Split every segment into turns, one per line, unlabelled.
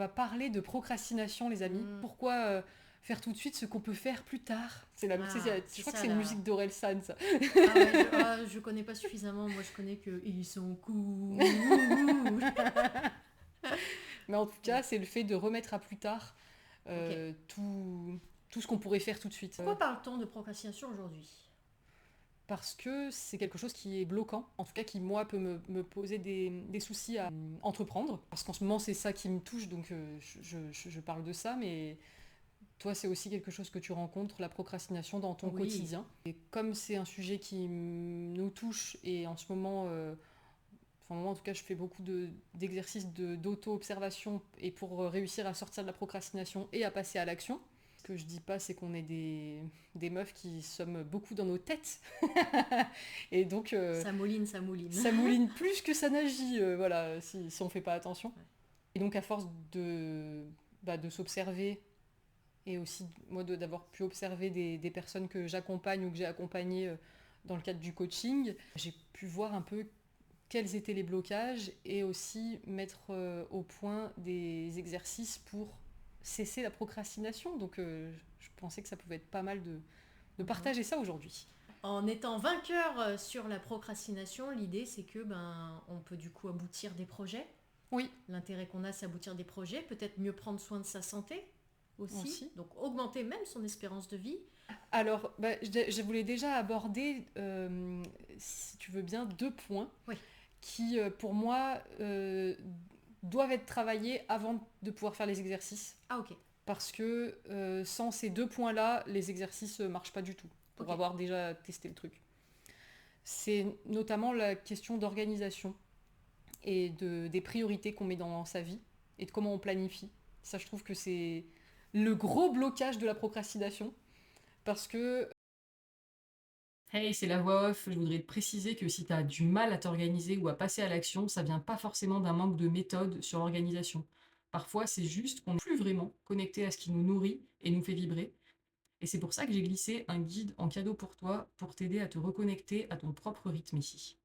va parler de procrastination, les amis. Pourquoi faire tout de suite ce qu'on peut faire plus tard. C'est la, tu sais, je crois que c'est une musique d'Orelsan, ça.
Ah ouais, je connais pas suffisamment. Moi, je connais que ils sont cool.
Mais en tout cas, c'est le fait de remettre à plus tard
Ok.
tout ce qu'on pourrait faire tout de suite.
Pourquoi parle-t-on de procrastination aujourd'hui?
Parce que c'est quelque chose qui est bloquant, en tout cas qui, moi, peut me poser des soucis à entreprendre. Parce qu'en ce moment, c'est ça qui me touche, donc je parle de ça, mais toi, c'est aussi quelque chose que tu rencontres, la procrastination dans ton
Oui.
quotidien. Et comme c'est un sujet qui nous touche, et en ce moment, enfin, moi en tout cas, je fais beaucoup d'exercices d'auto-observation, et pour réussir à sortir de la procrastination et à passer à l'action. Ce que je dis pas, c'est qu'on est des meufs qui sommes beaucoup dans nos têtes. Et donc,
Ça mouline, ça mouline.
ça mouline plus que ça n'agit, voilà, si on fait pas attention.
Ouais.
Et donc, à force de s'observer, et aussi moi d'avoir pu observer des personnes que j'accompagne ou que j'ai accompagnées dans le cadre du coaching, j'ai pu voir un peu quels étaient les blocages et aussi mettre au point des exercices pour cesser la procrastination. Donc je pensais que ça pouvait être pas mal de partager ça aujourd'hui.
En étant vainqueur sur la procrastination, l'idée c'est que on peut du coup aboutir des projets.
Oui.
L'intérêt qu'on a, c'est aboutir des projets, peut-être mieux prendre soin de sa santé aussi. Donc augmenter même son espérance de vie.
Alors, je voulais déjà aborder, si tu veux bien, 2 points qui, pour moi, doivent être travaillés avant de pouvoir faire les exercices.
Ah ok.
Parce que sans ces 2 points-là, les exercices ne marchent pas du tout, pour avoir déjà testé le truc. C'est notamment la question d'organisation et des priorités qu'on met dans sa vie et de comment on planifie. Ça, je trouve que c'est le gros blocage de la procrastination. Parce que...
Hey, c'est la voix off. Je voudrais te préciser que si tu as du mal à t'organiser ou à passer à l'action, ça vient pas forcément d'un manque de méthode sur l'organisation. Parfois, c'est juste qu'on n'est plus vraiment connecté à ce qui nous nourrit et nous fait vibrer. Et c'est pour ça que j'ai glissé un guide en cadeau pour toi pour t'aider à te reconnecter à ton propre rythme ici.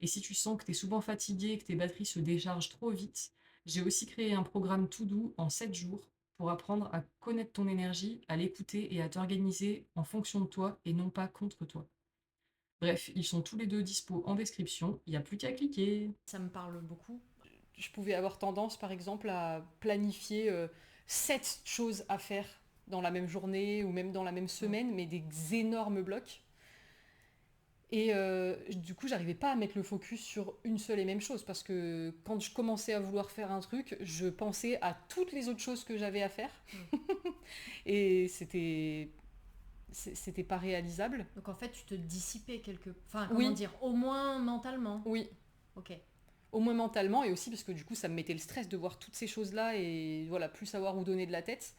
Et si tu sens que tu es souvent fatigué, que tes batteries se déchargent trop vite, j'ai aussi créé un programme tout doux en 7 jours pour apprendre à connaître ton énergie, à l'écouter et à t'organiser en fonction de toi et non pas contre toi. Bref, ils sont tous les deux dispo en description, il n'y a plus qu'à cliquer.
Ça me parle beaucoup.
Je pouvais avoir tendance, par exemple, à planifier 7 choses à faire dans la même journée ou même dans la même semaine, mais des énormes blocs. Et du coup, j'arrivais pas à mettre le focus sur une seule et même chose, parce que quand je commençais à vouloir faire un truc, je pensais à toutes les autres choses que j'avais à faire. Et c'était pas réalisable.
Donc en fait, tu te dissipais Enfin, comment dire, au moins mentalement.
Oui.
Ok.
Au moins mentalement, et aussi parce que du coup, ça me mettait le stress de voir toutes ces choses-là et voilà, plus savoir où donner de la tête.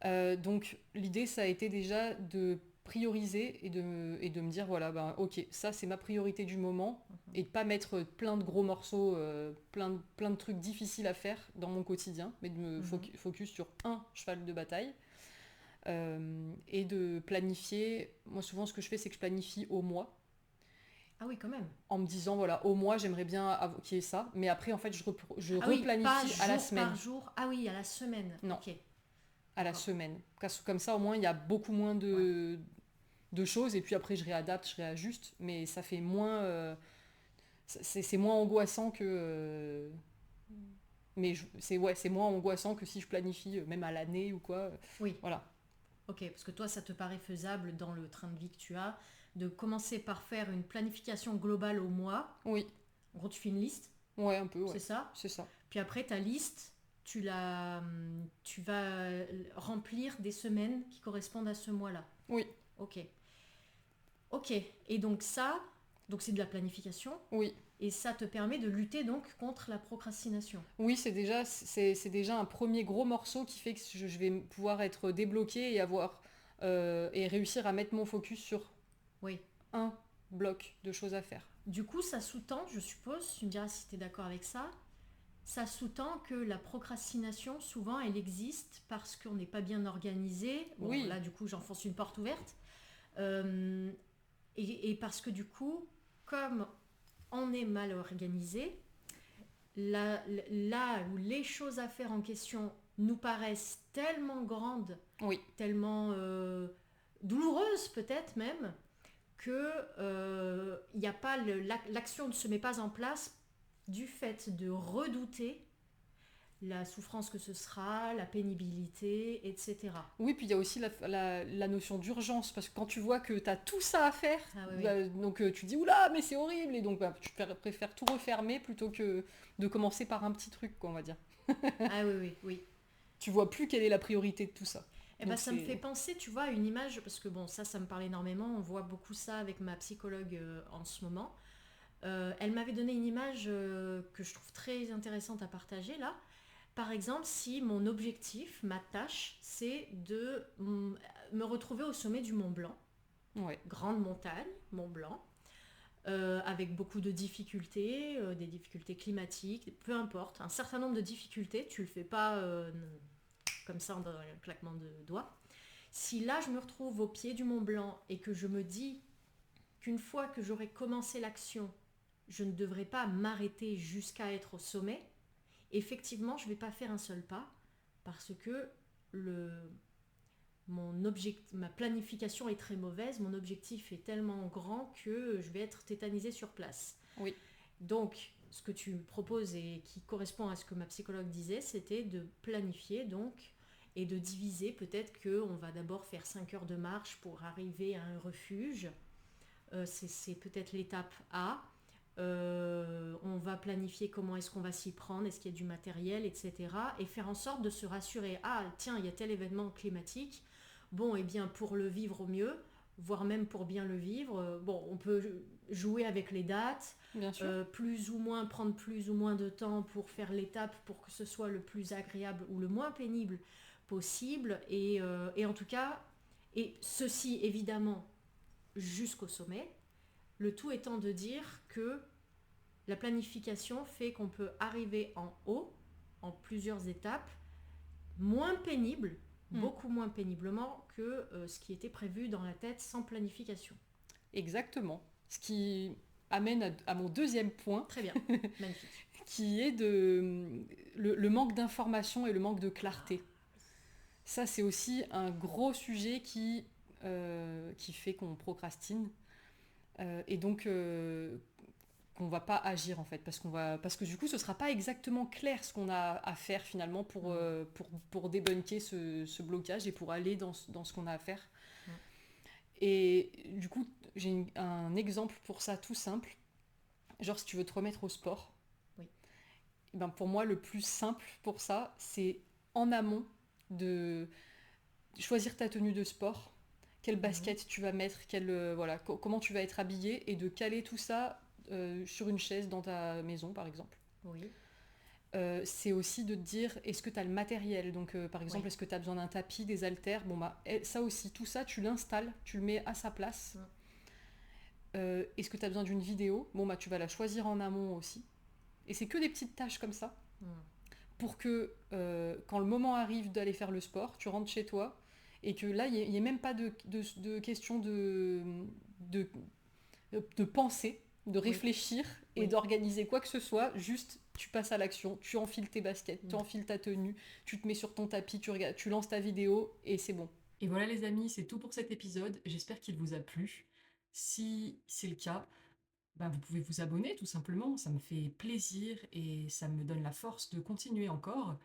Donc l'idée, ça a été déjà de prioriser et de me dire, voilà, ok, ça c'est ma priorité du moment, et de pas mettre plein de gros morceaux, plein de trucs difficiles à faire dans mon quotidien, mais de me focus sur un cheval de bataille. Et de planifier, moi souvent ce que je fais, c'est que je planifie au mois.
Ah oui, quand même.
En me disant, voilà, au mois, j'aimerais bien qu'il y ait ça. Mais après, en fait, je replanifie à la semaine.
Par jour. Ah oui, à la semaine.
Non.
Ok.
À la semaine. Comme ça, au moins, il y a beaucoup moins de choses. Et puis après, je réadapte, je réajuste. Mais ça fait moins... c'est moins angoissant que... mais c'est moins angoissant que si je planifie, même à l'année ou quoi.
Oui.
Voilà.
Ok, parce que toi, ça te paraît faisable dans le train de vie que tu as, de commencer par faire une planification globale au mois.
Oui.
En gros, tu fais une liste.
Ouais, un peu, ouais.
C'est ça.
C'est ça.
Puis après, ta liste, tu vas remplir des semaines qui correspondent à ce mois-là.
Oui.
Ok. Ok. Et donc ça, c'est de la planification.
Oui.
Et ça te permet de lutter donc contre la procrastination.
Oui, c'est déjà un premier gros morceau qui fait que je vais pouvoir être débloqué et et réussir à mettre mon focus sur un bloc de choses à faire.
Du coup, ça sous-tend, je suppose, tu me diras si tu es d'accord avec ça, ça sous-tend que la procrastination, souvent, elle existe parce qu'on n'est pas bien organisé. Bon, là, du coup, j'enfonce une porte ouverte. Et parce que du coup, comme on est mal organisé, là où les choses à faire en question nous paraissent tellement grandes,
Oui,
tellement douloureuses peut-être même, que y a pas l'action ne se met pas en place du fait de redouter la souffrance que ce sera, la pénibilité, etc.
oui, puis il y a aussi la notion d'urgence, parce que quand tu vois que tu as tout ça à faire,
Ah oui,
donc tu dis oula, mais c'est horrible, et donc tu préfères tout refermer plutôt que de commencer par un petit truc, quoi, on va dire.
ah oui.
Tu vois plus quelle est la priorité de tout ça.
Eh ben, ça me fait penser, tu vois, à une image, parce que bon, ça me parle énormément, on voit beaucoup ça avec ma psychologue en ce moment. Elle m'avait donné une image que je trouve très intéressante à partager là. Par exemple, si mon objectif, ma tâche, c'est de me retrouver au sommet du Mont Blanc,
Ouais.
grande montagne, Mont Blanc, avec beaucoup de difficultés, des difficultés climatiques, peu importe, un certain nombre de difficultés, tu le fais pas comme ça dans un claquement de doigts. Si là je me retrouve au pied du Mont Blanc et que je me dis qu'une fois que j'aurai commencé l'action, je ne devrais pas m'arrêter jusqu'à être au sommet, effectivement je ne vais pas faire un seul pas parce que ma planification est très mauvaise, mon objectif est tellement grand que je vais être tétanisée sur place.
Oui.
Donc, ce que tu proposes et qui correspond à ce que ma psychologue disait, c'était de planifier donc et de diviser. Peut-être qu'on va d'abord faire 5 heures de marche pour arriver à un refuge. C'est peut-être l'étape A. On va planifier comment est-ce qu'on va s'y prendre, est-ce qu'il y a du matériel, etc. Et faire en sorte de se rassurer. Ah, tiens, il y a tel événement climatique. Bon, eh bien, pour le vivre au mieux, voire même pour bien le vivre, bon, on peut jouer avec les dates,
Bien sûr.
prendre plus ou moins de temps pour faire l'étape pour que ce soit le plus agréable ou le moins pénible possible. Et en tout cas, et ceci évidemment jusqu'au sommet, le tout étant de dire que la planification fait qu'on peut arriver en haut, en plusieurs étapes, moins pénible, beaucoup moins péniblement que ce qui était prévu dans la tête sans planification.
Exactement. Ce qui amène à mon deuxième point.
Très bien, magnifique.
Qui est le manque d'information et le manque de clarté. Ça, c'est aussi un gros sujet qui fait qu'on procrastine et donc qu'on va pas agir en fait, parce que du coup, ce sera pas exactement clair ce qu'on a à faire finalement pour débunker ce blocage et pour aller dans ce qu'on a à faire. Et du coup, j'ai un exemple pour ça tout simple. Genre, si tu veux te remettre au sport, ben pour moi, le plus simple pour ça, c'est en amont de choisir ta tenue de sport, quelle basket tu vas mettre, comment tu vas être habillé, et de caler tout ça sur une chaise dans ta maison, par exemple.
Oui.
C'est aussi de te dire, est-ce que tu as le matériel ? Donc, par exemple, est-ce que tu as besoin d'un tapis, des haltères ? Bon, bah, ça aussi, tout ça, tu l'installes, tu le mets à sa place. Est-ce que tu as besoin d'une vidéo ? Bon, bah, tu vas la choisir en amont aussi. Et c'est que des petites tâches comme ça, pour que quand le moment arrive d'aller faire le sport, tu rentres chez toi, et que là, il n'y ait même pas de question de penser, de réfléchir et d'organiser quoi que ce soit. Juste, tu passes à l'action, tu enfiles tes baskets, tu enfiles ta tenue, tu te mets sur ton tapis, tu lances ta vidéo, et c'est bon.
Et voilà les amis, c'est tout pour cet épisode. J'espère qu'il vous a plu. Si c'est le cas, vous pouvez vous abonner tout simplement, ça me fait plaisir et ça me donne la force de continuer encore.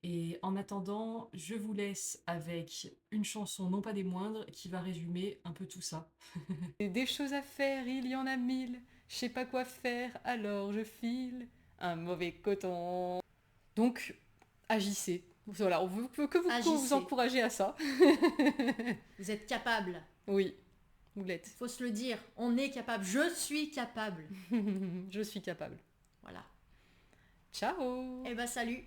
Et en attendant, je vous laisse avec une chanson, non pas des moindres, qui va résumer un peu tout ça.
Des choses à faire, il y en a 1000. Je sais pas quoi faire, alors je file un mauvais coton. Donc, agissez. Voilà, on veut que vous encourager à ça.
Vous êtes capable.
Oui, vous l'êtes.
Faut se le dire, on est capable. Je suis capable.
Je suis capable.
Voilà.
Ciao.
Eh ben salut.